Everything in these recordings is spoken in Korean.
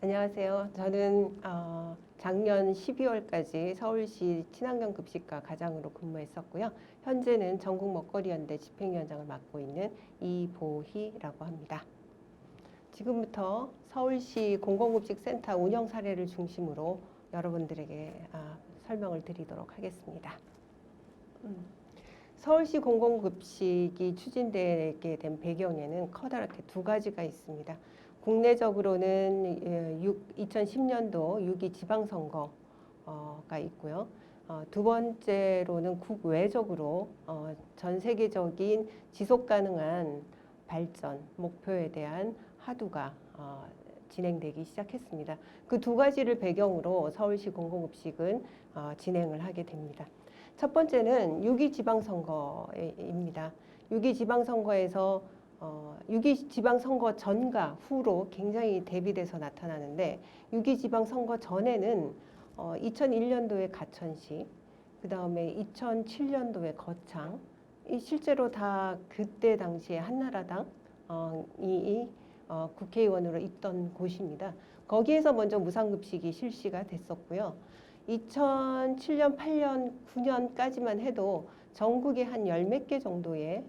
안녕하세요. 저는 작년 12월까지 서울시 친환경 급식과 가장으로 근무했었고요. 현재는 전국 먹거리연대 집행위원장을 맡고 있는 이보희라고 합니다. 지금부터 서울시 공공급식센터 운영 사례를 중심으로 여러분들에게 설명을 드리도록 하겠습니다. 서울시 공공급식이 추진되게 된 배경에는 커다랗게 두 가지가 있습니다. 국내적으로는 2010년도 6.2 지방선거가 있고요. 두 번째로는 국외적으로 전 세계적인 지속가능한 발전 목표에 대한 화두가 진행되기 시작했습니다. 그 두 가지를 배경으로 서울시 공공급식은 진행을 하게 됩니다. 첫 번째는 6.2 지방선거입니다. 6.2 지방선거에서 6.2 지방선거 전과 후로 굉장히 대비돼서 나타나는데 6.2 지방선거 전에는 2001년도에 가천시, 그 다음에 2007년도에 거창, 실제로 다 그때 당시에 한나라당이 국회의원으로 있던 곳입니다. 거기에서 먼저 무상급식이 실시가 됐었고요. 2007년, 8년, 9년까지만 해도 전국에 한 열 몇 개 정도의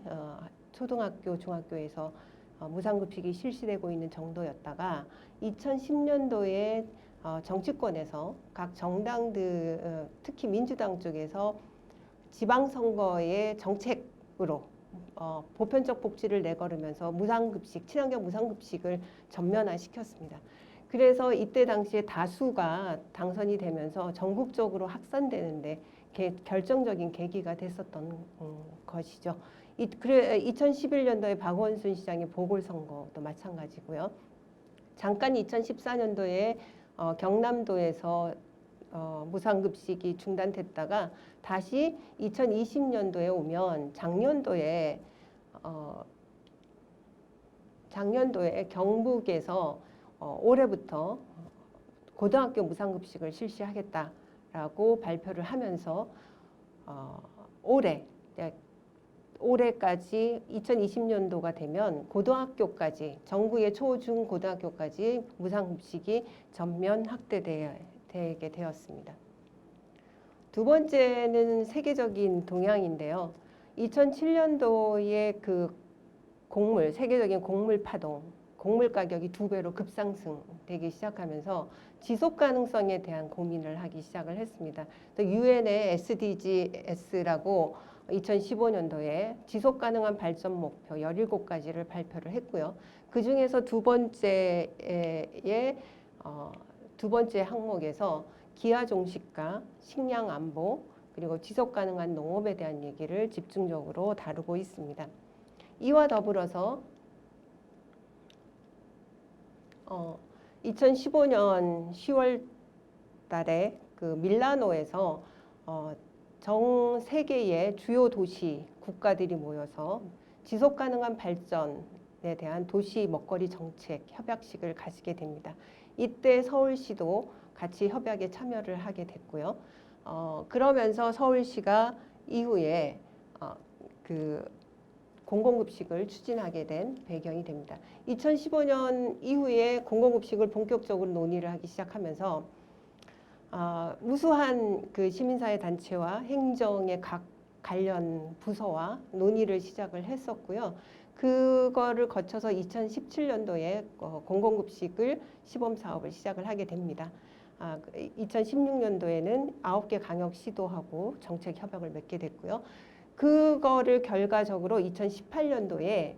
초등학교, 중학교에서 무상급식이 실시되고 있는 정도였다가 2010년도에 정치권에서 각 정당들, 특히 민주당 쪽에서 지방선거의 정책으로 보편적 복지를 내걸으면서 무상급식, 친환경 무상급식을 전면화시켰습니다. 그래서 이때 당시에 다수가 당선이 되면서 전국적으로 확산되는데 결정적인 계기가 됐었던 것이죠. 2011년도에 박원순 시장의 보궐선거도 마찬가지고요. 잠깐 2014년도에 경남도에서 무상급식이 중단됐다가 다시 2020년도에 오면 작년도에 경북에서 올해부터 고등학교 무상급식을 실시하겠다라고 발표를 하면서 올해까지 2020년도가 되면 고등학교까지 전국의 초, 중, 고등학교까지 무상급식이 전면 확대되게 되었습니다. 두 번째는 세계적인 동향인데요. 2007년도에 그 세계적인 곡물 파동, 곡물 가격이 2배로 급상승되기 시작하면서 지속 가능성에 대한 고민을 하기 시작을 했습니다. 또 유엔의 SDGs라고 2015년도에 지속 가능한 발전 목표 17가지를 발표를 했고요. 그 중에서 두 번째 항목에서 기아 종식과 식량 안보 그리고 지속 가능한 농업에 대한 얘기를 집중적으로 다루고 있습니다. 이와 더불어서 2015년 10월 달에 그 밀라노에서 전 세계의 주요 도시 국가들이 모여서 지속 가능한 발전에 대한 도시 먹거리 정책 협약식을 가지게 됩니다. 이때 서울시도 같이 협약에 참여를 하게 됐고요. 그러면서 서울시가 이후에 그 공공급식을 추진하게 된 배경이 됩니다. 2015년 이후에 공공급식을 본격적으로 논의를 하기 시작하면서 무수한 그 시민사회 단체와 행정의 각 관련 부서와 논의를 시작을 했었고요. 그거를 거쳐서 2017년도에 공공급식을 시범사업을 시작을 하게 됩니다. 2016년도에는 9개 강역시도하고 정책협약을 맺게 됐고요. 그거를 결과적으로 2018년도에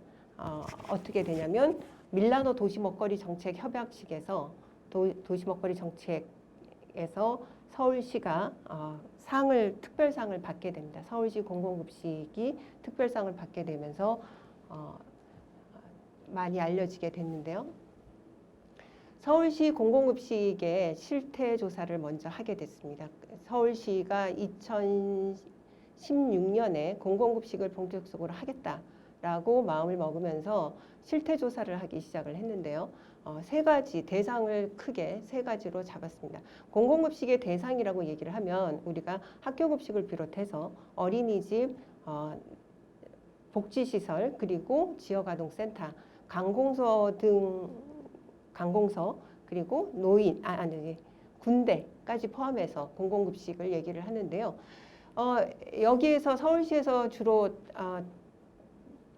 어떻게 되냐면 밀라노 도시먹거리 정책 협약식에서 도시먹거리 정책에서 서울시가 특별상을 받게 됩니다. 서울시 공공급식이 특별상을 받게 되면서 많이 알려지게 됐는데요. 서울시 공공급식의 실태 조사를 먼저 하게 됐습니다. 서울시가 2016년에 공공급식을 본격적으로 하겠다라고 마음을 먹으면서 실태 조사를 하기 시작을 했는데요. 대상을 크게 세 가지로 잡았습니다. 공공급식의 대상이라고 얘기를 하면 우리가 학교급식을 비롯해서 어린이집, 복지시설, 그리고 지역아동센터, 강공서 그리고 노인, 군대까지 포함해서 공공급식을 얘기를 하는데요. 여기에서 서울시에서 주로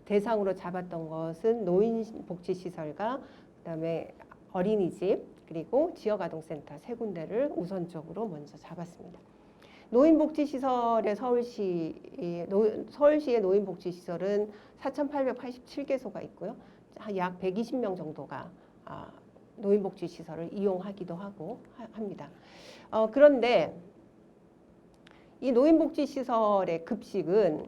대상으로 잡았던 것은 노인복지시설과 그다음에 어린이집 그리고 지역아동센터 세 군데를 우선적으로 먼저 잡았습니다. 노인복지시설의 서울시의 노인복지시설은 4,887개소가 있고요. 약 120명 정도가 노인복지시설을 이용하기도 하고 합니다. 그런데 이 노인복지시설의 급식은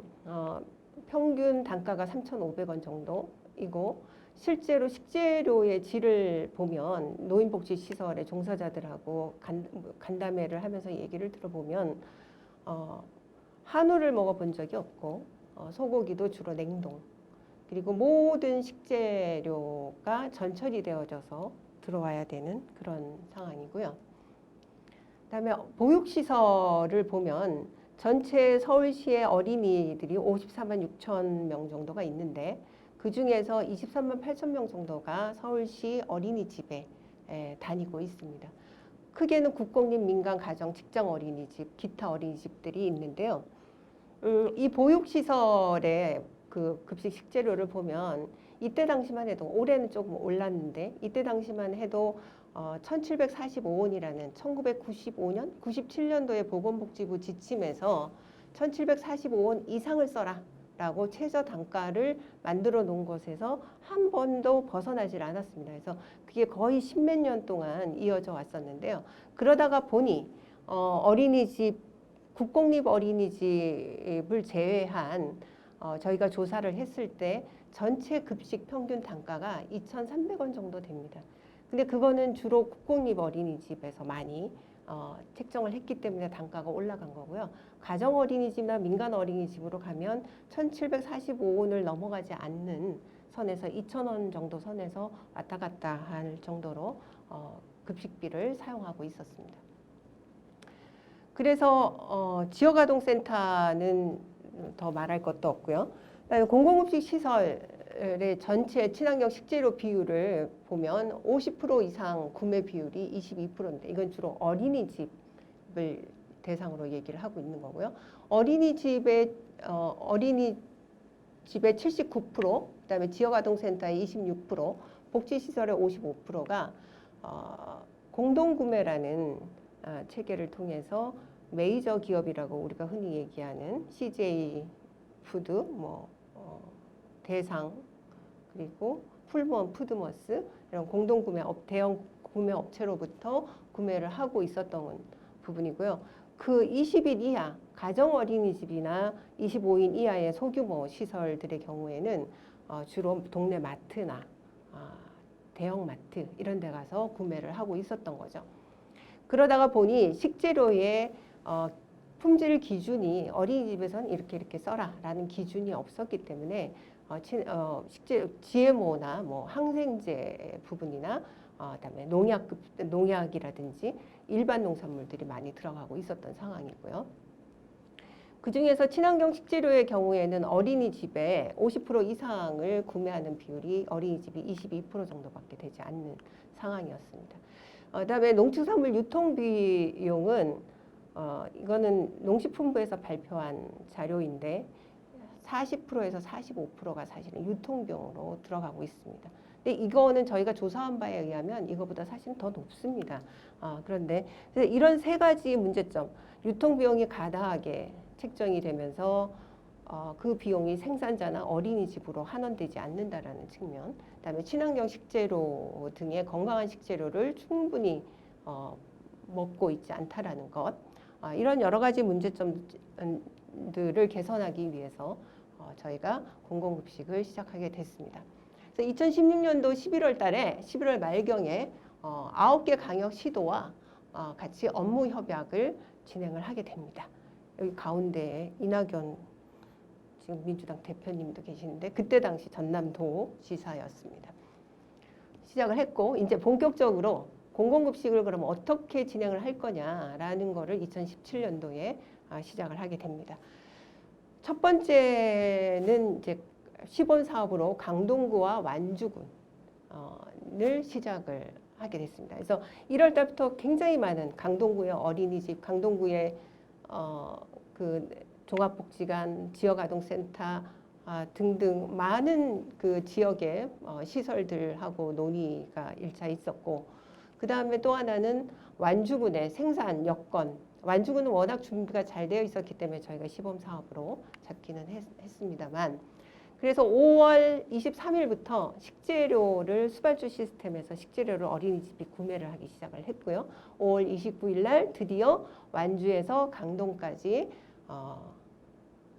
평균 단가가 3,500원 정도이고 실제로 식재료의 질을 보면 노인복지시설의 종사자들하고 간담회를 하면서 얘기를 들어보면 한우를 먹어본 적이 없고 소고기도 주로 냉동 그리고 모든 식재료가 전처리 되어져서 들어와야 되는 그런 상황이고요. 그다음에 보육시설을 보면 전체 서울시의 어린이들이 54만 6천 명 정도가 있는데 그 중에서 23만 8천 명 정도가 서울시 어린이집에 다니고 있습니다. 크게는 국공립, 민간, 가정, 직장 어린이집, 기타 어린이집들이 있는데요. 이 보육시설의 그 급식 식재료를 보면 이때 당시만 해도 올해는 조금 올랐는데 이때 당시만 해도 1745원이라는 1995년, 97년도의 보건복지부 지침에서 1745원 이상을 써라 라고 최저 단가를 만들어 놓은 것에서 한 번도 벗어나질 않았습니다. 그래서 그게 거의 십몇 년 동안 이어져 왔었는데요. 그러다가 보니 어린이집, 국공립 어린이집을 제외한 저희가 조사를 했을 때 전체 급식 평균 단가가 2,300원 정도 됩니다. 근데 그거는 주로 국공립 어린이집에서 많이 책정을 했기 때문에 단가가 올라간 거고요. 가정 어린이집이나 민간 어린이집으로 가면 1,745원을 넘어가지 않는 선에서 2,000원 정도 선에서 왔다 갔다 할 정도로 급식비를 사용하고 있었습니다. 그래서 지역아동센터는 더 말할 것도 없고요. 그다음에 공공급식 시설의 전체 친환경 식재료 비율을 보면 50% 이상 구매 비율이 22%인데 이건 주로 어린이집을 대상으로 얘기를 하고 있는 거고요. 어린이집의 79%, 그다음에 지역아동센터의 26%, 복지시설의 55%가 공동구매라는 체계를 통해서 메이저 기업이라고 우리가 흔히 얘기하는 CJ 푸드, 대상, 그리고 풀무원 푸드머스 이런 공동구매 대형 구매 업체로부터 구매를 하고 있었던 부분이고요. 그 20인 이하 가정 어린이집이나 25인 이하의 소규모 시설들의 경우에는 주로 동네 마트나 대형 마트 이런 데 가서 구매를 하고 있었던 거죠. 그러다가 보니 식재료의 품질 기준이 어린이집에서는 이렇게 써라라는 기준이 없었기 때문에 식재료 GMO나 항생제 부분이나 그다음에 농약이라든지 일반 농산물들이 많이 들어가고 있었던 상황이고요. 그 중에서 친환경 식재료의 경우에는 어린이집에 50% 이상을 구매하는 비율이 어린이집이 22% 정도밖에 되지 않는 상황이었습니다. 그다음에 농축산물 유통비용은 이거는 농식품부에서 발표한 자료인데 40%에서 45%가 사실은 유통비용으로 들어가고 있습니다. 근데 이거는 저희가 조사한 바에 의하면 이거보다 사실은 더 높습니다. 그런데 이런 세 가지 문제점, 유통비용이 가다하게 책정이 되면서 그 비용이 생산자나 어린이집으로 환원되지 않는다라는 측면, 그다음에 친환경 식재료 등의 건강한 식재료를 충분히 먹고 있지 않다라는 것, 이런 여러 가지 문제점들을 개선하기 위해서 저희가 공공급식을 시작하게 됐습니다. 그래서 2016년도 11월 달에 11월 말경에 9개 광역시도와 같이 업무 협약을 진행을 하게 됩니다. 여기 가운데에 이낙연 지금 민주당 대표님도 계시는데 그때 당시 전남도 지사였습니다. 시작을 했고 이제 본격적으로 공공급식을 그럼 어떻게 진행을 할 거냐라는 거를 2017년도에 시작을 하게 됩니다. 첫 번째는 이제 시범 사업으로 강동구와 완주군을 시작을 하게 됐습니다. 그래서 1월 달부터 굉장히 많은 강동구의 어린이집, 강동구의 그 종합복지관, 지역아동센터 등등 많은 그 지역의 시설들하고 논의가 1차 있었고, 그 다음에 또 하나는 완주군의 생산 여건, 완주군은 워낙 준비가 잘 되어 있었기 때문에 저희가 시범사업으로 잡기는 했습니다만, 그래서 5월 23일부터 식재료를 수발주 시스템에서 식재료를 어린이집이 구매를 하기 시작을 했고요. 5월 29일 날 드디어 완주에서 강동까지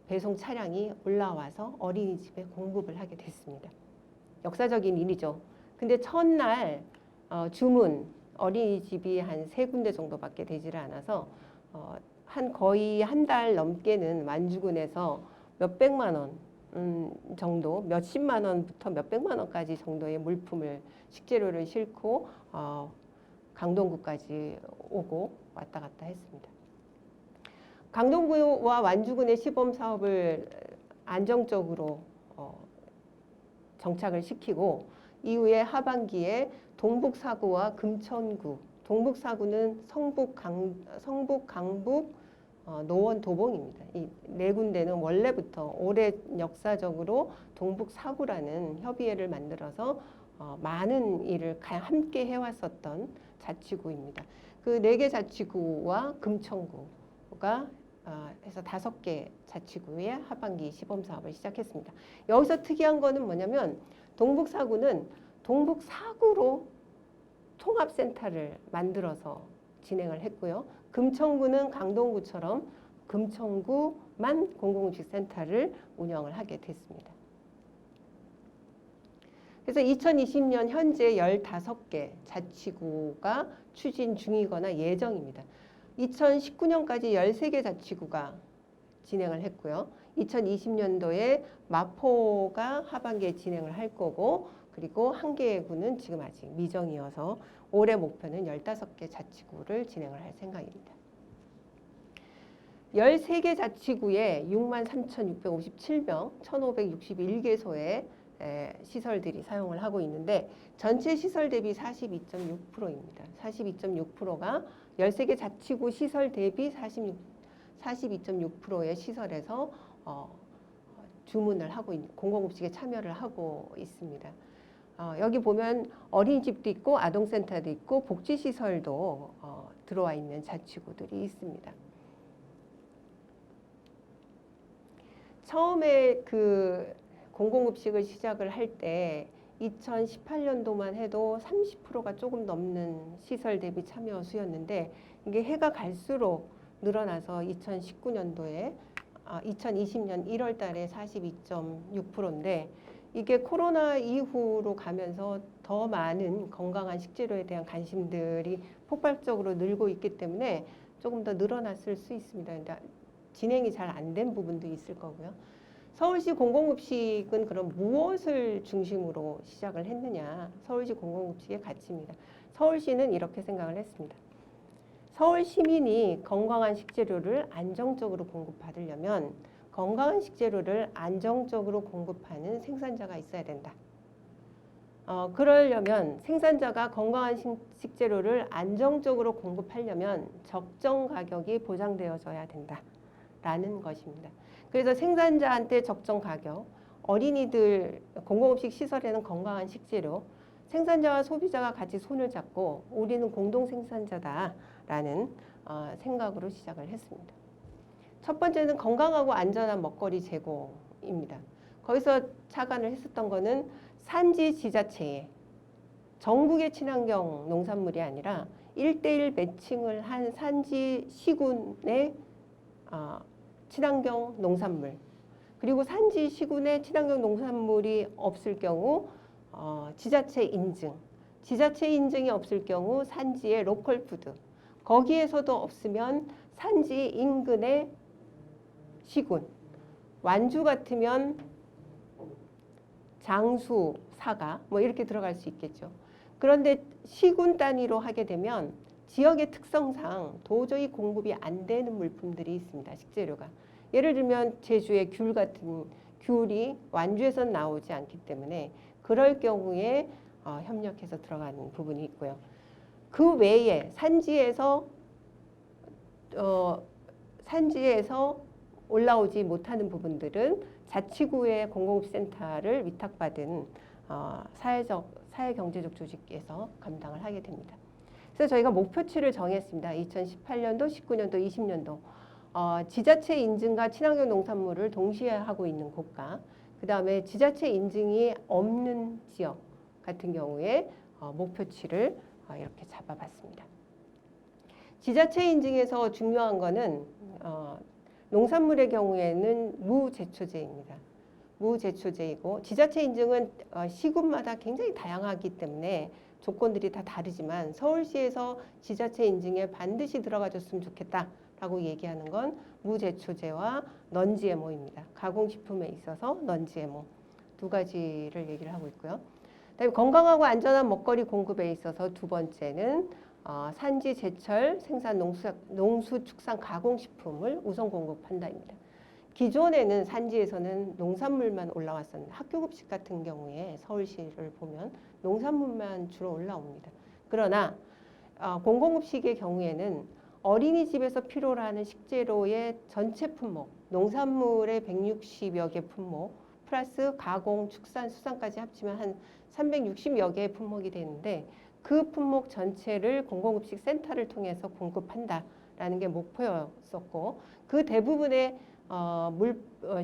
배송 차량이 올라와서 어린이집에 공급을 하게 됐습니다. 역사적인 일이죠. 근데 첫날 주문 어린이집이 한 3군데 정도밖에 되지를 않아서 거의 한 달 넘게는 완주군에서 몇백만 원 정도, 몇십만 원부터 몇백만 원까지 정도의 물품을, 식재료를 싣고 강동구까지 오고 왔다 갔다 했습니다. 강동구와 완주군의 시범 사업을 안정적으로 정착을 시키고, 이후에 하반기에 동북사구와 금천구, 동북사구는 성북, 강북, 노원, 도봉입니다. 이 4군데는 원래부터 오래 역사적으로 동북사구라는 협의회를 만들어서 많은 일을 함께 해왔었던 자치구입니다. 그 4개 자치구와 금천구가 해서 5개 자치구의 하반기 시범사업을 시작했습니다. 여기서 특이한 거는 뭐냐면, 동북사구는 동북사구로 통합센터를 만들어서 진행을 했고요. 금천구는 강동구처럼 금천구만 공공음식센터를 운영을 하게 됐습니다. 그래서 2020년 현재 15개 자치구가 추진 중이거나 예정입니다. 2019년까지 13개 자치구가 진행을 했고요. 2020년도에 마포가 하반기에 진행을 할 거고, 그리고 한 개의 구는 지금 아직 미정이어서 올해 목표는 15개 자치구를 진행을 할 생각입니다. 13개 자치구에 63,657명, 1,561개소의 시설들이 사용을 하고 있는데, 전체 시설 대비 42.6%입니다. 42.6%가 13개 자치구 시설 대비 42.6%의 시설에서 주문을 하고 있는, 공공음식에 참여를 하고 있습니다. 여기 보면 어린이집도 있고 아동센터도 있고 복지시설도 들어와 있는 자치구들이 있습니다. 처음에 그 공공음식을 시작을 할 때 2018년도만 해도 30%가 조금 넘는 시설 대비 참여 수였는데, 이게 해가 갈수록 늘어나서 2019년도에 2020년 1월 달에 42.6%인데, 이게 코로나 이후로 가면서 더 많은 건강한 식재료에 대한 관심들이 폭발적으로 늘고 있기 때문에 조금 더 늘어났을 수 있습니다. 근데 진행이 잘 안 된 부분도 있을 거고요. 서울시 공공급식은 그럼 무엇을 중심으로 시작을 했느냐? 서울시 공공급식의 가치입니다. 서울시는 이렇게 생각을 했습니다. 서울 시민이 건강한 식재료를 안정적으로 공급받으려면 건강한 식재료를 안정적으로 공급하는 생산자가 있어야 된다. 그러려면 생산자가 건강한 식재료를 안정적으로 공급하려면 적정 가격이 보장되어져야 된다라는 것입니다. 그래서 생산자한테 적정 가격, 어린이들 공공음식 시설에는 건강한 식재료, 생산자와 소비자가 같이 손을 잡고 우리는 공동 생산자다라는 생각으로 시작을 했습니다. 첫 번째는 건강하고 안전한 먹거리 제공입니다. 거기서 착안을 했었던 거는 산지 지자체에 전국의 친환경 농산물이 아니라 1:1 매칭을 한 산지 시군의 친환경 농산물, 그리고 산지 시군의 친환경 농산물이 없을 경우 지자체 인증이 없을 경우 산지의 로컬 푸드, 거기에서도 없으면 산지 인근의 시군, 완주 같으면 장수, 사가 뭐 이렇게 들어갈 수 있겠죠. 그런데 시군 단위로 하게 되면 지역의 특성상 도저히 공급이 안 되는 물품들이 있습니다. 식재료가. 예를 들면 제주의 귤 같은 귤이 완주에선 나오지 않기 때문에 그럴 경우에 협력해서 들어가는 부분이 있고요. 그 외에 산지에서 올라오지 못하는 부분들은 자치구의 공공센터를 위탁받은 사회경제적 조직에서 감당을 하게 됩니다. 그래서 저희가 목표치를 정했습니다. 2018년도, 19년도, 20년도 지자체 인증과 친환경 농산물을 동시에 하고 있는 곳과 그 다음에 지자체 인증이 없는 지역 같은 경우에 목표치를 이렇게 잡아봤습니다. 지자체 인증에서 중요한 거는 농산물의 경우에는 무제초제입니다. 무제초제이고 지자체 인증은 시군마다 굉장히 다양하기 때문에 조건들이 다 다르지만 서울시에서 지자체 인증에 반드시 들어가줬으면 좋겠다라고 얘기하는 건 무제초제와 넌지에모입니다. 가공식품에 있어서 넌지에모 두 가지를 얘기를 하고 있고요. 그다음에 건강하고 안전한 먹거리 공급에 있어서 두 번째는 산지 제철 생산 농수축산 가공식품을 우선 공급한다입니다. 기존에는 산지에서는 농산물만 올라왔었는데 학교급식 같은 경우에 서울시를 보면 농산물만 주로 올라옵니다. 그러나 공공급식의 경우에는 어린이집에서 필요로 하는 식재료의 전체 품목, 농산물의 160여 개 품목, 플러스 가공, 축산, 수산까지 합치면 한 360여 개의 품목이 되는데 그 품목 전체를 공공급식 센터를 통해서 공급한다라는 게 목표였었고 그 대부분의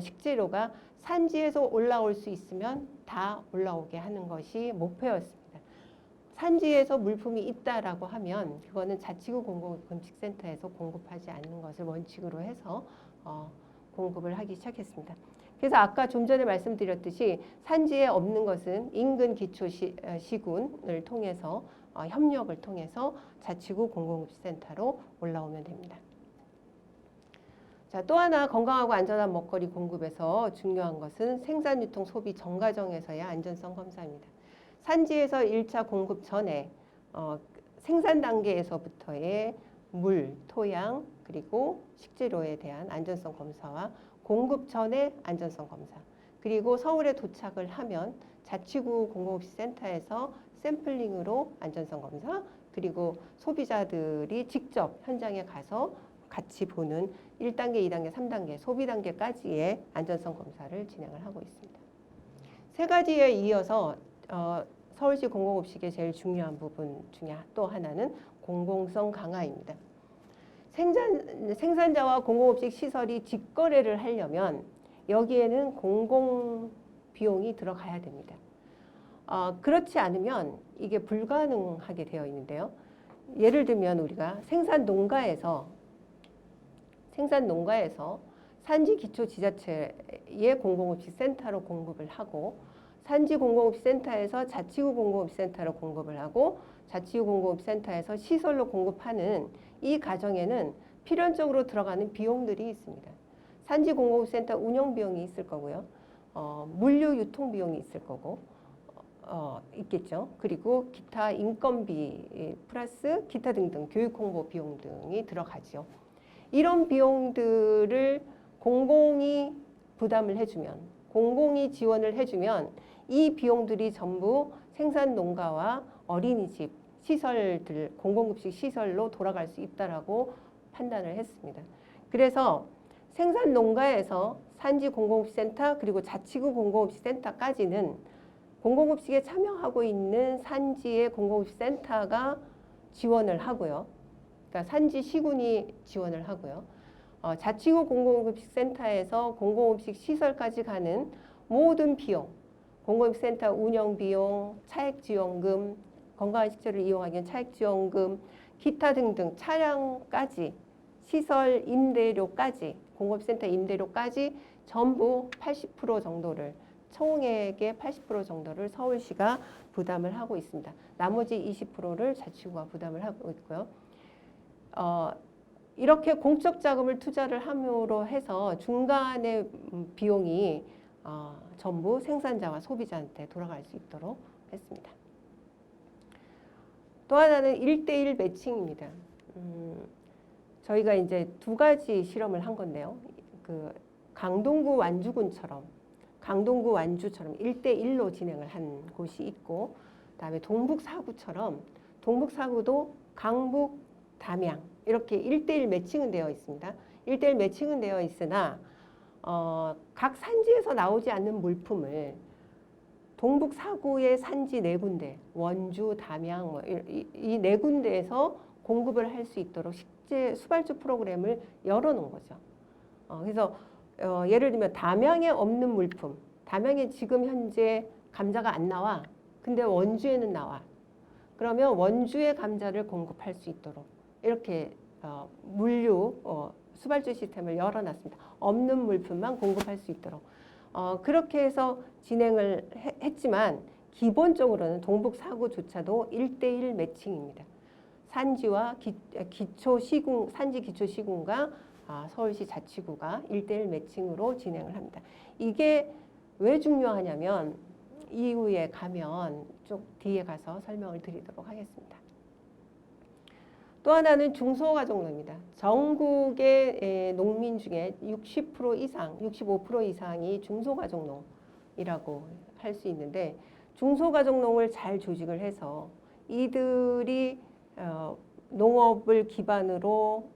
식재료가 산지에서 올라올 수 있으면 다 올라오게 하는 것이 목표였습니다. 산지에서 물품이 있다라고 하면 그거는 자치구 공공급식센터에서 공급하지 않는 것을 원칙으로 해서 공급을 하기 시작했습니다. 그래서 아까 좀 전에 말씀드렸듯이 산지에 없는 것은 인근 기초 시군을 통해서 협력을 통해서 자치구 공공급식센터로 올라오면 됩니다. 자, 또 하나 건강하고 안전한 먹거리 공급에서 중요한 것은 생산, 유통, 소비 정과정에서의 안전성 검사입니다. 산지에서 1차 공급 전에 생산 단계에서부터의 물, 토양, 그리고 식재료에 대한 안전성 검사와 공급 전에 안전성 검사, 그리고 서울에 도착을 하면 자치구 공공급식센터에서 샘플링으로 안전성 검사, 그리고 소비자들이 직접 현장에 가서 같이 보는 1단계, 2단계, 3단계, 소비 단계까지의 안전성 검사를 진행을 하고 있습니다. 세 가지에 이어서 서울시 공공급식의 제일 중요한 부분 중에 또 하나는 공공성 강화입니다. 생산자와 공공급식 시설이 직거래를 하려면 여기에는 공공 비용이 들어가야 됩니다. 그렇지 않으면 이게 불가능하게 되어 있는데요. 예를 들면 우리가 생산 농가에서 산지 기초 지자체의 공공급식 센터로 공급을 하고 산지 공공급식 센터에서 자치구 공공급식 센터로 공급을 하고 자치구 공공급식 센터에서 시설로 공급하는 이 과정에는 필연적으로 들어가는 비용들이 있습니다. 산지 공공급식 센터 운영 비용이 있을 거고요. 물류 유통 비용이 있을 거고 있겠죠. 그리고 기타 인건비 플러스 기타 등등 교육 홍보 비용 등이 들어가죠. 이런 비용들을 공공이 부담을 해주면, 공공이 지원을 해주면 이 비용들이 전부 생산 농가와 어린이집 시설들, 공공급식 시설로 돌아갈 수 있다라고 판단을 했습니다. 그래서 생산 농가에서 산지 공공급식센터 그리고 자치구 공공급식센터까지는 공공급식에 참여하고 있는 산지의 공공급식센터가 지원을 하고요. 그러니까 산지 시군이 지원을 하고요. 자치구 공공급식센터에서 공공급식 시설까지 가는 모든 비용, 공공급식센터 운영 비용, 차액지원금, 건강한 식재료를 이용하기 위한 차액지원금, 기타 등등 차량까지, 시설 임대료까지, 공공급식센터 임대료까지 전부 80% 정도를, 총액의 80% 정도를 서울시가 부담을 하고 있습니다. 나머지 20%를 자치구가 부담을 하고 있고요. 이렇게 공적 자금을 투자를 함으로 해서 중간의 비용이 전부 생산자와 소비자한테 돌아갈 수 있도록 했습니다. 또 하나는 1대1 매칭입니다. 저희가 이제 두 가지 실험을 한 건데요. 그 강동구 완주처럼 1대1로 진행을 한 곳이 있고 그다음에 동북사구처럼 동북사구도 강북, 담양 이렇게 1대1 매칭은 되어 있습니다. 1대1 매칭은 되어 있으나 각 산지에서 나오지 않는 물품을 동북사구의 산지 네 군데, 원주, 담양 이 네 군데에서 공급을 할 수 있도록 식재 수발주 프로그램을 열어놓은 거죠. 그래서 예를 들면 담양에 없는 물품, 담양에 지금 현재 감자가 안 나와. 근데 원주에는 나와. 그러면 원주의 감자를 공급할 수 있도록 이렇게 물류 수발주 시스템을 열어놨습니다. 없는 물품만 공급할 수 있도록. 그렇게 해서 진행을 했지만 기본적으로는 동북사구조차도 1대1 매칭입니다. 산지와 산지 기초 시군과 서울시 자치구가 1대1 매칭으로 진행을 합니다. 이게 왜 중요하냐면 이후에 가면 쭉 뒤에 가서 설명을 드리도록 하겠습니다. 또 하나는 중소가족농입니다. 전국의 농민 중에 60% 이상, 65% 이상이 중소가족농이라고 할 수 있는데 중소가족농을 잘 조직을 해서 이들이 농업을 기반으로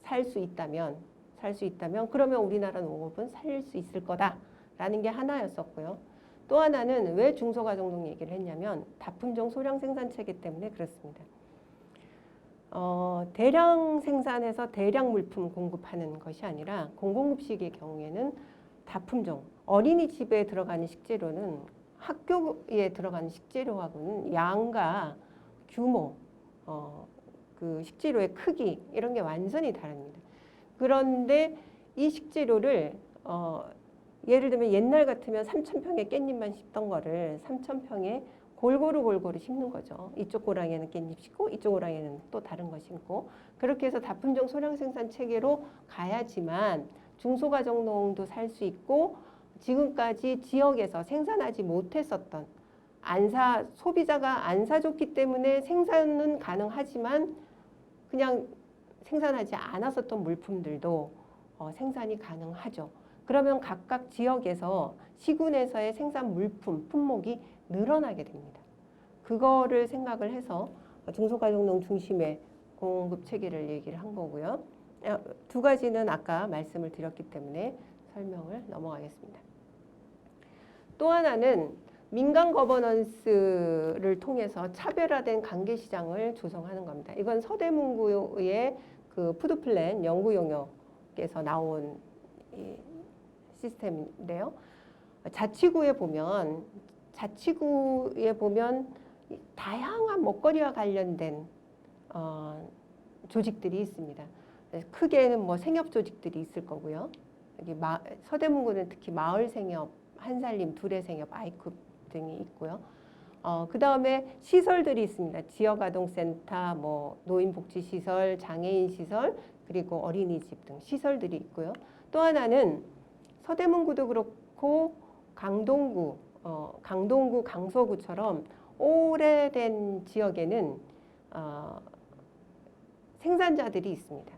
살 수 있다면 그러면 우리나라 농업은 살 수 있을 거다라는 게 하나였었고요. 또 하나는 왜 중소가족농 얘기를 했냐면 다품종 소량 생산 체계 때문에 그렇습니다. 대량 생산해서 대량 물품 공급하는 것이 아니라 공공급식의 경우에는 다품종, 어린이집에 들어가는 식재료는 학교에 들어가는 식재료하고는 양과 규모, 그 식재료의 크기 이런 게 완전히 다릅니다. 그런데 이 식재료를 예를 들면 옛날 같으면 3,000평의 깻잎만 심던 거를 3,000평에 골고루 심는 거죠. 이쪽 고랑에는 깻잎 심고 이쪽 고랑에는 또 다른 거 심고 그렇게 해서 다품종 소량 생산 체계로 가야지만 중소가정농도 살 수 있고 지금까지 지역에서 생산하지 못했었던 소비자가 안 사줬기 때문에 생산은 가능하지만 그냥 생산하지 않았었던 물품들도 생산이 가능하죠. 그러면 각각 지역에서 시군에서의 생산 물품, 품목이 늘어나게 됩니다. 그거를 생각을 해서 중소가족농 중심의 공급 체계를 얘기를 한 거고요. 두 가지는 아까 말씀을 드렸기 때문에 설명을 넘어가겠습니다. 또 하나는 민간 거버넌스를 통해서 차별화된 관계시장을 조성하는 겁니다. 이건 서대문구의 그 푸드플랜 연구 용역에서 나온 이 시스템인데요. 자치구에 보면 다양한 먹거리와 관련된 조직들이 있습니다. 크게는 뭐 생협 조직들이 있을 거고요. 여기 서대문구는 특히 마을 생협, 한살림, 두레생협, 아이쿱 등이 있고요. 그 다음에 시설들이 있습니다. 지역아동센터, 뭐 노인복지시설, 장애인시설, 그리고 어린이집 등 시설들이 있고요. 또 하나는 서대문구도 그렇고 강동구, 강서구처럼 오래된 지역에는 생산자들이 있습니다.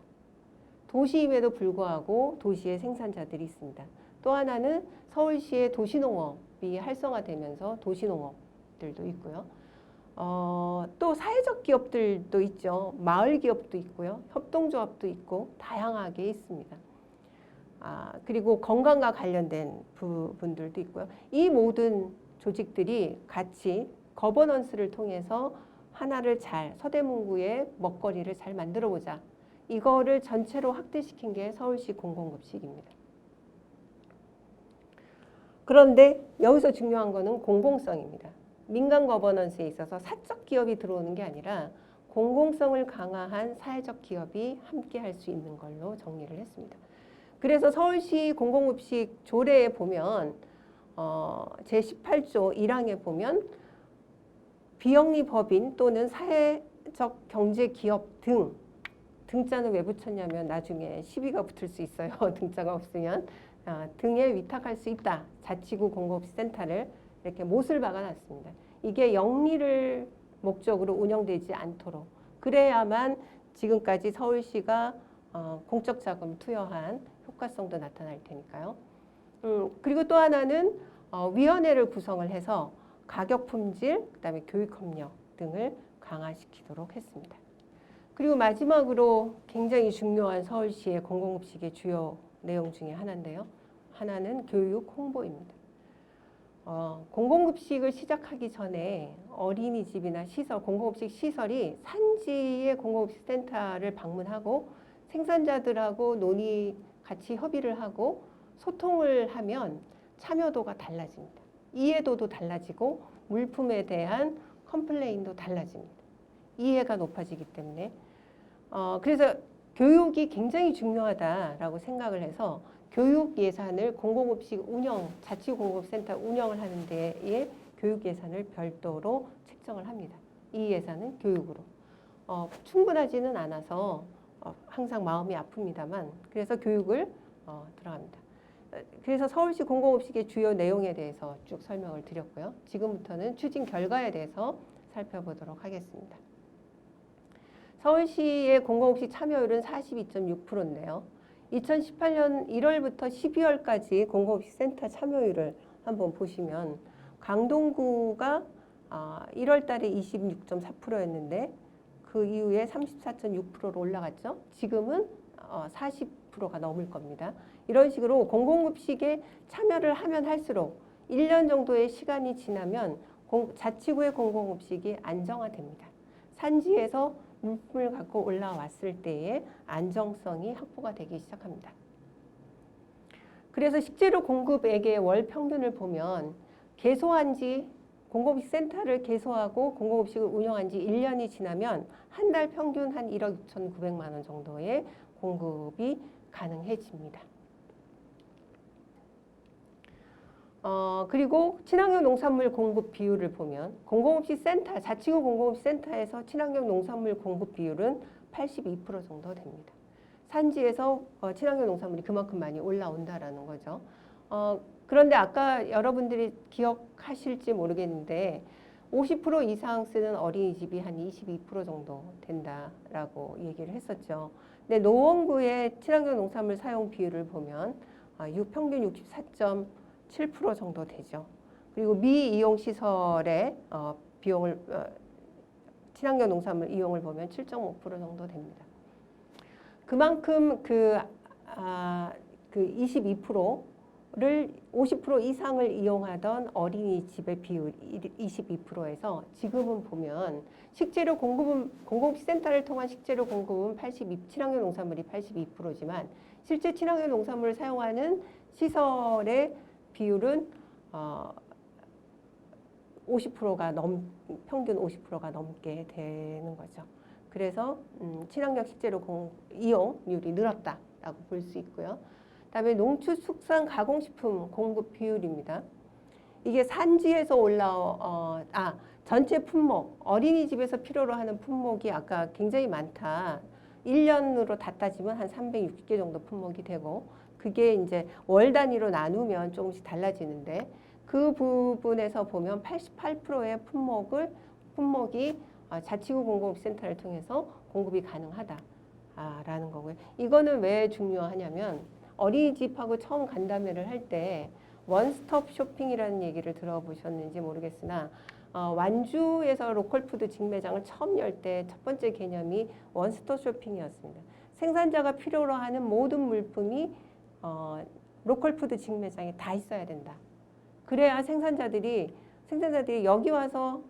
도시임에도 불구하고 도시에 생산자들이 있습니다. 또 하나는 서울시의 도시농업이 활성화되면서 도시농업들도 있고요. 또 사회적 기업들도 있죠. 마을 기업도 있고요. 협동조합도 있고 다양하게 있습니다. 그리고 건강과 관련된 부분들도 있고요. 이 모든 조직들이 같이 거버넌스를 통해서 하나를 서대문구의 먹거리를 잘 만들어보자. 이거를 전체로 확대시킨 게 서울시 공공급식입니다. 그런데 여기서 중요한 거는 공공성입니다. 민간 거버넌스에 있어서 사적 기업이 들어오는 게 아니라 공공성을 강화한 사회적 기업이 함께 할 수 있는 걸로 정리를 했습니다. 그래서 서울시 공공급식 조례에 보면 제18조 1항에 보면 비영리 법인 또는 사회적 경제기업 등자는 왜 붙였냐면 나중에 시비가 붙을 수 있어요. 등자가 없으면 등에 위탁할 수 있다. 자치구 공공급식센터를 이렇게 못을 박아놨습니다. 이게 영리를 목적으로 운영되지 않도록 그래야만 지금까지 서울시가 공적 자금 투여한 효과성도 나타날 테니까요. 그리고 또 하나는 위원회를 구성을 해서 가격 품질, 그다음에 교육 협력 등을 강화시키도록 했습니다. 그리고 마지막으로 굉장히 중요한 서울시의 공공급식의 주요 내용 중에 하나인데요. 하나는 교육 홍보입니다. 공공급식을 시작하기 전에 어린이집이나 시설, 공공급식 시설이 산지의 공공급식 센터를 방문하고 생산자들하고 같이 협의를 하고 소통을 하면 참여도가 달라집니다. 이해도도 달라지고 물품에 대한 컴플레인도 달라집니다. 이해가 높아지기 때문에 그래서 교육이 굉장히 중요하다라고 생각을 해서 교육 예산을 공공급식 운영, 자치구 공공센터 운영을 하는 데에 교육 예산을 별도로 책정을 합니다. 이 예산은 교육으로. 충분하지는 않아서 항상 마음이 아픕니다만 그래서 교육을 들어갑니다. 그래서 서울시 공공급식의 주요 내용에 대해서 쭉 설명을 드렸고요. 지금부터는 추진 결과에 대해서 살펴보도록 하겠습니다. 서울시의 공공급식 참여율은 42.6%인데요. 2018년 1월부터 12월까지 공공급식 센터 참여율을 한번 보시면 강동구가 1월 달에 26.4%였는데 그 이후에 34.6%로 올라갔죠. 지금은 40%가 넘을 겁니다. 이런 식으로 공공급식에 참여를 하면 할수록 1년 정도의 시간이 지나면 자치구의 공공급식이 안정화됩니다. 산지에서 물품을 갖고 올라왔을 때의 안정성이 확보가 되기 시작합니다. 그래서 식재료 공급액의 월 평균을 보면 개소한 지 공공급식 센터를 개소하고 공공급식을 운영한 지 1년이 지나면 한 달 평균 한 1억 6,900만 원 정도의 공급이 가능해집니다. 그리고 친환경 농산물 공급 비율을 보면 공공급식 센터, 자치구 공공급식 센터에서 친환경 농산물 공급 비율은 82% 정도 됩니다. 산지에서 친환경 농산물이 그만큼 많이 올라온다라는 거죠. 그런데 아까 여러분들이 기억하실지 모르겠는데 50% 이상 쓰는 어린이집이 한 22% 정도 된다라고 얘기를 했었죠. 근데 노원구의 친환경 농산물 사용 비율을 보면 평균 64.7% 정도 되죠. 그리고 미이용 시설의 비용을 친환경 농산물 이용을 보면 7.5% 정도 됩니다. 그만큼 그 22%를 50% 이상을 이용하던 어린이집의 비율 22%에서 지금은 보면 식재료 공급은 공공급식 센터를 통한 식재료 공급은 친환경 농산물이 82%지만 실제 친환경 농산물을 사용하는 시설의 비율은 50%가 평균 50%가 넘게 되는 거죠. 그래서 친환경 식재료 이용률이 늘었다라고 볼 수 있고요. 그다음에 농축축산 가공식품 공급 비율입니다. 이게 산지에서 전체 품목, 어린이집에서 필요로 하는 품목이 아까 굉장히 많다. 1년으로 다 따지면 한 360개 정도 품목이 되고 그게 이제 월 단위로 나누면 조금씩 달라지는데 그 부분에서 보면 88%의 품목이 자치구 공공센터를 통해서 공급이 가능하다라는 거고요. 이거는 왜 중요하냐면 어린이집하고 처음 간담회를 할 때 원스톱 쇼핑이라는 얘기를 들어보셨는지 모르겠으나 완주에서 로컬푸드 직매장을 처음 열 때 첫 번째 개념이 원스톱 쇼핑이었습니다. 생산자가 필요로 하는 모든 물품이 로컬푸드 직매장에 다 있어야 된다. 그래야 생산자들이 여기 와서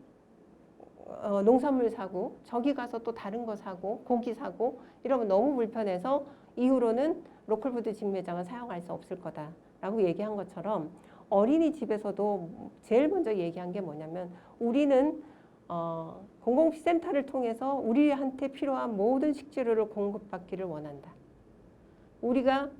농산물 사고 저기 가서 또 다른 거 사고 고기 사고 이러면 너무 불편해서 이후로는 로컬푸드 직매장을 사용할 수 없을 거다라고 얘기한 것처럼 어린이집에서도 제일 먼저 얘기한 게 뭐냐면 우리는 공공급식 센터를 통해서 우리한테 필요한 모든 식재료를 공급받기를 원한다. 우리가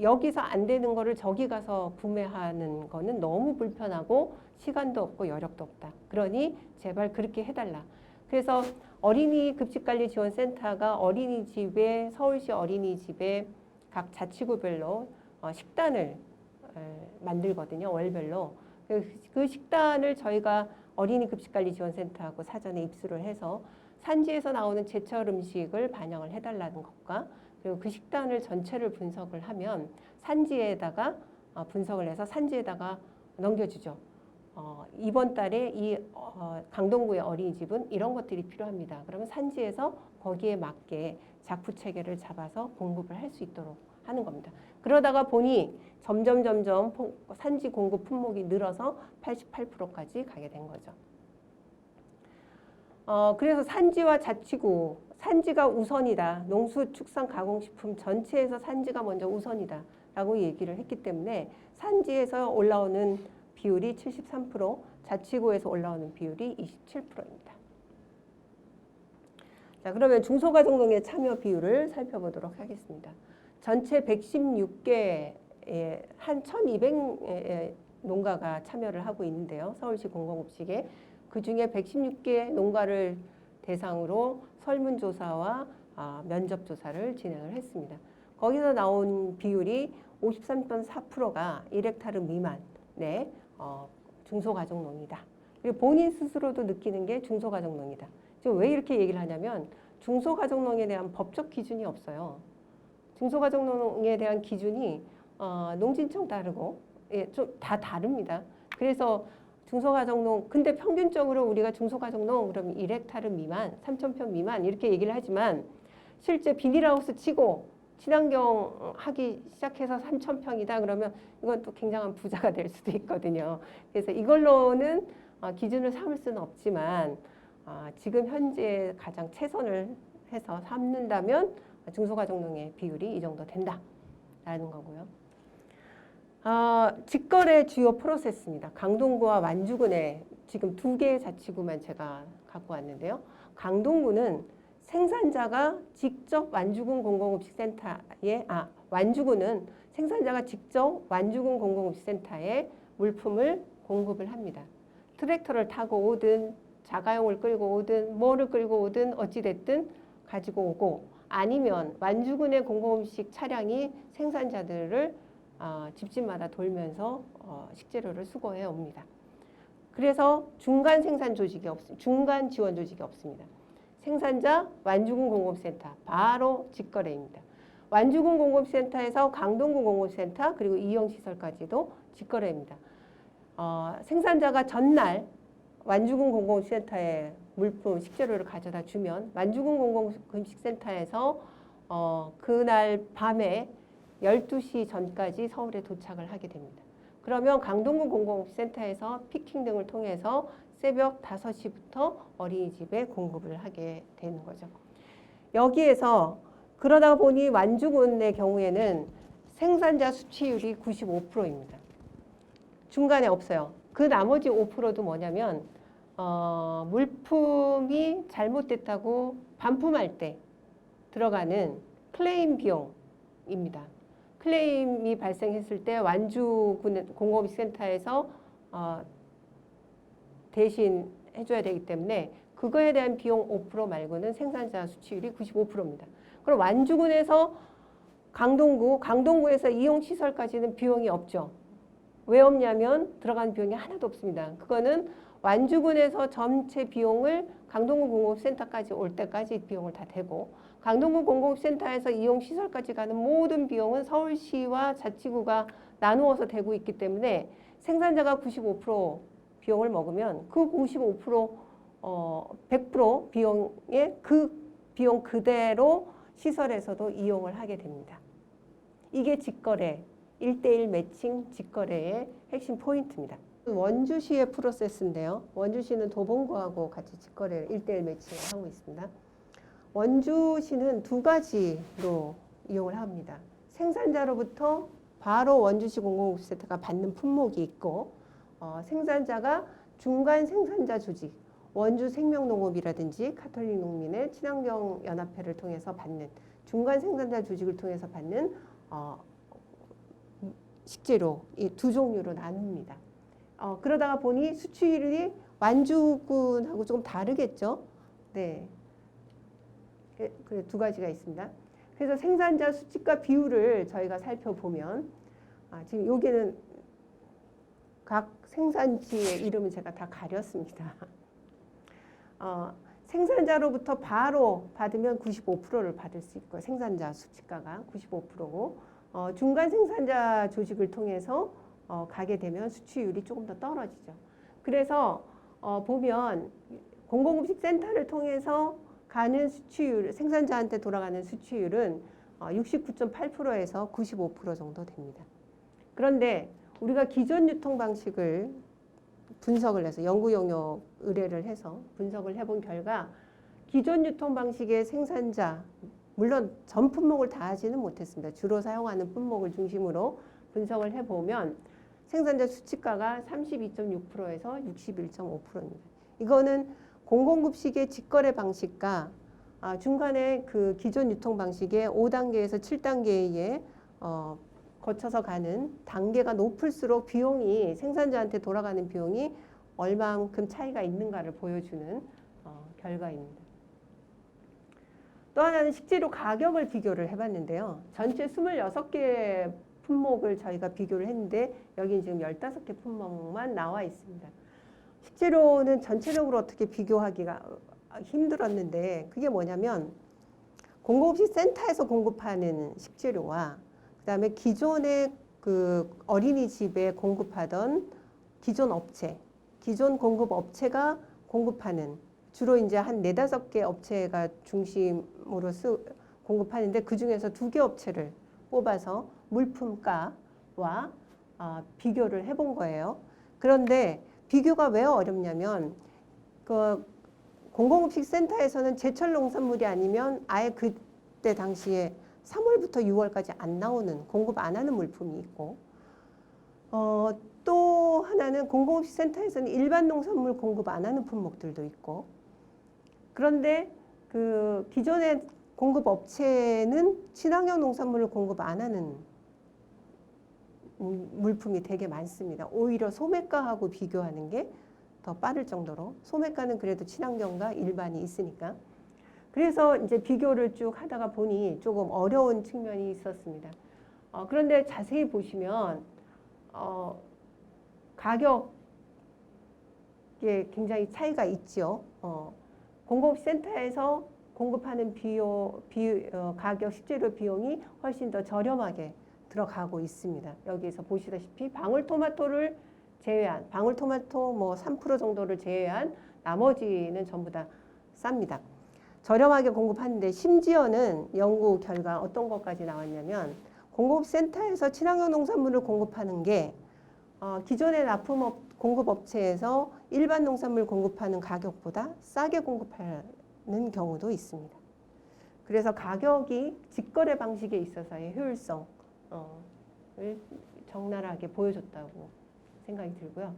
여기서 안 되는 거를 저기 가서 구매하는 거는 너무 불편하고 시간도 없고 여력도 없다. 그러니 제발 그렇게 해달라. 그래서 어린이급식관리지원센터가 서울시 어린이집에 각 자치구별로 식단을 만들거든요. 월별로. 그 식단을 저희가 어린이급식관리지원센터하고 사전에 입수를 해서 산지에서 나오는 제철 음식을 반영을 해달라는 것과 그리고 그 식단을 전체를 분석을 하면 산지에다가 분석을 해서 산지에다가 넘겨주죠. 이번 달에 이 강동구의 어린이집은 이런 것들이 필요합니다. 그러면 산지에서 거기에 맞게 작부 체계를 잡아서 공급을 할 수 있도록 하는 겁니다. 그러다가 보니 점점 산지 공급 품목이 늘어서 88%까지 가게 된 거죠. 그래서 산지와 자치구, 산지가 우선이다. 농수축산가공식품 전체에서 산지가 먼저 우선이다 라고 얘기를 했기 때문에 산지에서 올라오는 비율이 73%, 자치구에서 올라오는 비율이 27%입니다. 자, 그러면 중소가정농의 참여 비율을 살펴보도록 하겠습니다. 전체 116개의 한 1,200 농가가 참여를 하고 있는데요. 서울시 공공급식에 그중에 116개 농가를 대상으로 설문조사와 면접조사를 진행을 했습니다. 거기서 나온 비율이 53.4%가 1헥타르 미만의 중소가정농이다. 그리고 본인 스스로도 느끼는 게 중소가정농이다. 지금 왜 이렇게 얘기를 하냐면 중소가정농에 대한 법적 기준이 없어요. 중소가정농에 대한 기준이 농진청 다르고 좀 다 다릅니다. 그래서 중소가정농, 근데 평균적으로 우리가 중소가정농 그러면 1헥타르 미만, 3,000평 미만 이렇게 얘기를 하지만 실제 비닐하우스 치고 친환경 하기 시작해서 3,000평이다 그러면 이건 또 굉장한 부자가 될 수도 있거든요. 그래서 이걸로는 기준을 삼을 수는 없지만 지금 현재 가장 최선을 해서 삼는다면 중소가정농의 비율이 이 정도 된다라는 거고요. 직거래 주요 프로세스입니다. 강동구와 완주군에 지금 2개의 자치구만 제가 갖고 왔는데요. 강동구는 생산자가 직접 완주군 공공음식센터에 완주군은 생산자가 직접 완주군 공공음식센터에 물품을 공급을 합니다. 트랙터를 타고 오든 자가용을 끌고 오든 뭐를 끌고 오든 어찌됐든 가지고 오고 아니면 완주군의 공공음식 차량이 생산자들을 집집마다 돌면서 식재료를 수거해 옵니다. 그래서 중간 생산 조직이 없습니다. 중간 지원 조직이 없습니다. 생산자 완주군 공급센터 바로 직거래입니다. 완주군 공급센터에서 강동구 공급센터 그리고 이용시설까지도 직거래입니다. 생산자가 전날 완주군 공공음식센터에 물품, 식재료를 가져다 주면 완주군 공공음식센터에서 그날 밤에 12시 전까지 서울에 도착을 하게 됩니다. 그러면 강동구 공공음식센터에서 피킹 등을 통해서 새벽 5시부터 어린이집에 공급을 하게 되는 거죠. 여기에서 그러다 보니 완주군의 경우에는 생산자 수취율이 95%입니다. 중간에 없어요. 그 나머지 5%도 뭐냐면 물품이 잘못됐다고 반품할 때 들어가는 클레임 비용입니다. 클레임이 발생했을 때 완주군 공공음식센터에서 대신 해줘야 되기 때문에 그거에 대한 비용 5% 말고는 생산자 수취율이 95%입니다. 그럼 완주군에서 강동구에서 이용시설까지는 비용이 없죠. 왜 없냐면 들어간 비용이 하나도 없습니다. 그거는 완주군에서 전체 비용을 강동구 공급센터까지 올 때까지 비용을 다 대고 강동구 공급센터에서 이용시설까지 가는 모든 비용은 서울시와 자치구가 나누어서 대고 있기 때문에 생산자가 95% 비용을 먹으면 그 95% 100% 비용에 그 비용 그대로 시설에서도 이용을 하게 됩니다. 이게 직거래, 1:1 매칭 직거래의 핵심 포인트입니다. 원주시의 프로세스인데요. 원주시는 도봉구하고 같이 직거래 1:1 매칭을 하고 있습니다. 원주시는 2가지로 이용을 합니다. 생산자로부터 바로 원주시 공공음식센터가 받는 품목이 있고 생산자가 중간 생산자 조직, 원주생명농업이라든지 카톨릭 농민의 친환경 연합회를 통해서 받는 중간 생산자 조직을 통해서 받는 식재료 이 2종류로 나눕니다. 그러다가 보니 수취율이 완주군하고 조금 다르겠죠. 네, 그래 2가지가 있습니다. 그래서 생산자 수치가 비율을 저희가 살펴보면 지금 여기는 각 생산지의 이름은 제가 다 가렸습니다. 생산자로부터 바로 받으면 95%를 받을 수 있고요. 생산자 수치가가 95%고 중간 생산자 조직을 통해서 가게 되면 수취율이 조금 더 떨어지죠. 그래서 보면 공공음식센터를 통해서 가는 수취율, 생산자한테 돌아가는 수취율은 69.8%에서 95% 정도 됩니다. 그런데 우리가 기존 유통 방식을 분석을 해서 연구 용역 의뢰를 해서 분석을 해본 결과 기존 유통 방식의 생산자, 물론 전 품목을 다 하지는 못했습니다. 주로 사용하는 품목을 중심으로 분석을 해보면 생산자 수치가가 32.6%에서 61.5%입니다. 이거는 공공급식의 직거래 방식과 중간에 그 기존 유통 방식의 5단계에서 7단계에 거쳐서 가는 단계가 높을수록 비용이 생산자한테 돌아가는 비용이 얼마만큼 차이가 있는가를 보여주는 결과입니다. 또 하나는 식재료 가격을 비교를 해봤는데요. 전체 26개 품목을 저희가 비교를 했는데 여기는 지금 15개 품목만 나와 있습니다. 식재료는 전체적으로 어떻게 비교하기가 힘들었는데 그게 뭐냐면 공공음식센터에서 공급하는 식재료와 그다음에 기존의 그 어린이집에 공급하던 기존 업체, 기존 공급 업체가 공급하는 주로 이제 한 4-5개 업체가 중심으로 공급하는데 그 중에서 2개 업체를 뽑아서 물품가와 비교를 해본 거예요. 그런데 비교가 왜 어렵냐면 그 공공음식센터에서는 제철 농산물이 아니면 아예 그때 당시에 3월부터 6월까지 안 나오는 공급 안 하는 물품이 있고 또 하나는 공공음식센터에서는 일반 농산물 공급 안 하는 품목들도 있고 그런데 그 기존의 공급 업체는 친환경 농산물을 공급 안 하는 물품이 되게 많습니다. 오히려 소매가하고 비교하는 게 더 빠를 정도로 소매가는 그래도 친환경과 일반이 있으니까 그래서 이제 비교를 쭉 하다가 보니 조금 어려운 측면이 있었습니다. 그런데 자세히 보시면 가격에 굉장히 차이가 있죠. 공공센터에서 공급하는 가격 식재료 비용이 훨씬 더 저렴하게 들어가고 있습니다. 여기서 보시다시피 방울토마토를 제외한 방울토마토 뭐 3% 정도를 제외한 나머지는 전부 다 쌉니다. 저렴하게 공급하는데 심지어는 연구 결과 어떤 것까지 나왔냐면 공급센터에서 친환경 농산물을 공급하는 게 기존의 공급업체에서 일반 농산물 공급하는 가격보다 싸게 공급하는 경우도 있습니다. 그래서 가격이 직거래 방식에 있어서의 효율성을 적나라하게 보여줬다고 생각이 들고요.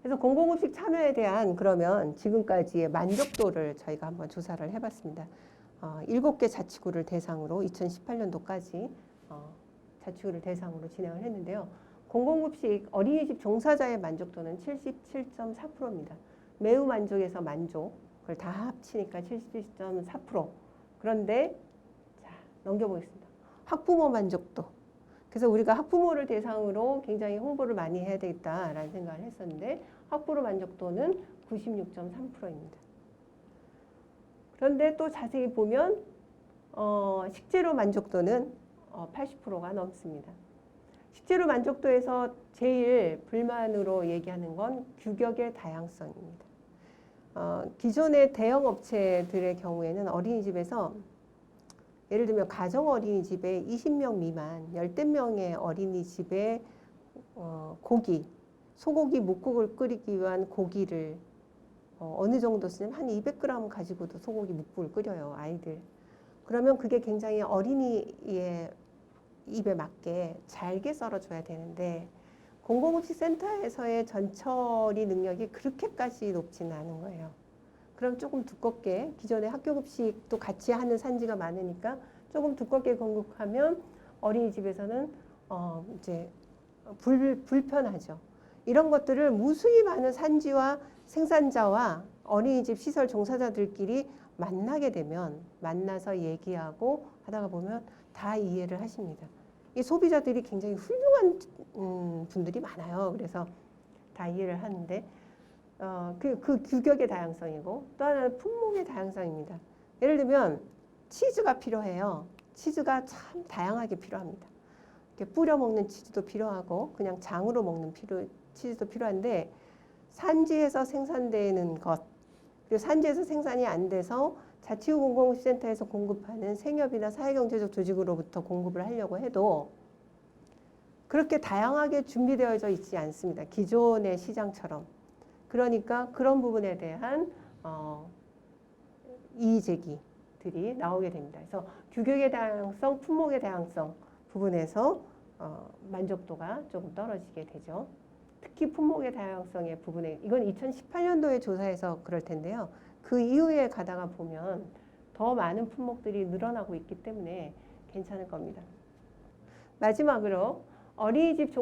그래서 공공음식 참여에 대한 그러면 지금까지의 만족도를 저희가 한번 조사를 해봤습니다. 7개 자치구를 대상으로 2018년도까지 자치구를 대상으로 진행을 했는데요. 공공급식 어린이집 종사자의 만족도는 77.4%입니다. 매우 만족에서 만족을 다 합치니까 77.4%. 그런데 자, 넘겨보겠습니다. 학부모 만족도. 그래서 우리가 학부모를 대상으로 굉장히 홍보를 많이 해야 되겠다라는 생각을 했었는데 학부모 만족도는 96.3%입니다. 그런데 또 자세히 보면 식재료 만족도는 80%가 넘습니다. 식재료 만족도에서 제일 불만으로 얘기하는 건 규격의 다양성입니다. 기존의 대형 업체들의 경우에는 어린이집에서 예를 들면 가정 어린이집에 20명 미만, 10대명의 어린이집에 고기, 소고기 묵국을 끓이기 위한 고기를 어느 정도 쓰냐면 한 200g 가지고도 소고기 묵국을 끓여요, 아이들. 그러면 그게 굉장히 어린이의 입에 맞게 잘게 썰어줘야 되는데 공공음식센터에서의 전처리 능력이 그렇게까지 높지는 않은 거예요. 그럼 조금 두껍게 기존의 학교급식도 같이 하는 산지가 많으니까 조금 두껍게 공급하면 어린이집에서는 이제 불편하죠. 이런 것들을 무수히 많은 산지와 생산자와 어린이집 시설 종사자들끼리 만나게 되면 만나서 얘기하고 하다가 보면 다 이해를 하십니다. 이 소비자들이 굉장히 훌륭한 분들이 많아요. 그래서 다 이해를 하는데 그 규격의 다양성이고 또 하나는 품목의 다양성입니다. 예를 들면 치즈가 필요해요. 치즈가 참 다양하게 필요합니다. 이렇게 뿌려 먹는 치즈도 필요하고 그냥 장으로 먹는 치즈도 필요한데 산지에서 생산되는 것, 그리고 산지에서 생산이 안 돼서 자치구 공공센터에서 공급하는 생협이나 사회경제적 조직으로부터 공급을 하려고 해도 그렇게 다양하게 준비되어져 있지 않습니다. 기존의 시장처럼. 그러니까 그런 부분에 대한 이의제기들이 나오게 됩니다. 그래서 규격의 다양성, 품목의 다양성 부분에서 만족도가 조금 떨어지게 되죠. 특히 품목의 다양성의 부분에, 이건 2018년도에 조사해서 그럴 텐데요. 그 이후에 가다가 보면 더 많은 품목들이 늘어나고 있기 때문에 괜찮을 겁니다. 마지막으로 어린이집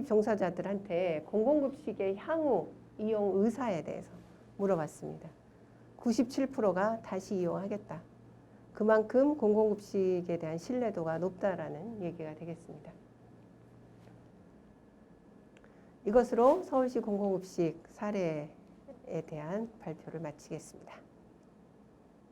종사자들한테 공공급식의 향후 이용 의사에 대해서 물어봤습니다. 97%가 다시 이용하겠다. 그만큼 공공급식에 대한 신뢰도가 높다라는 얘기가 되겠습니다. 이것으로 서울시 공공급식 사례에 대한 발표를 마치겠습니다.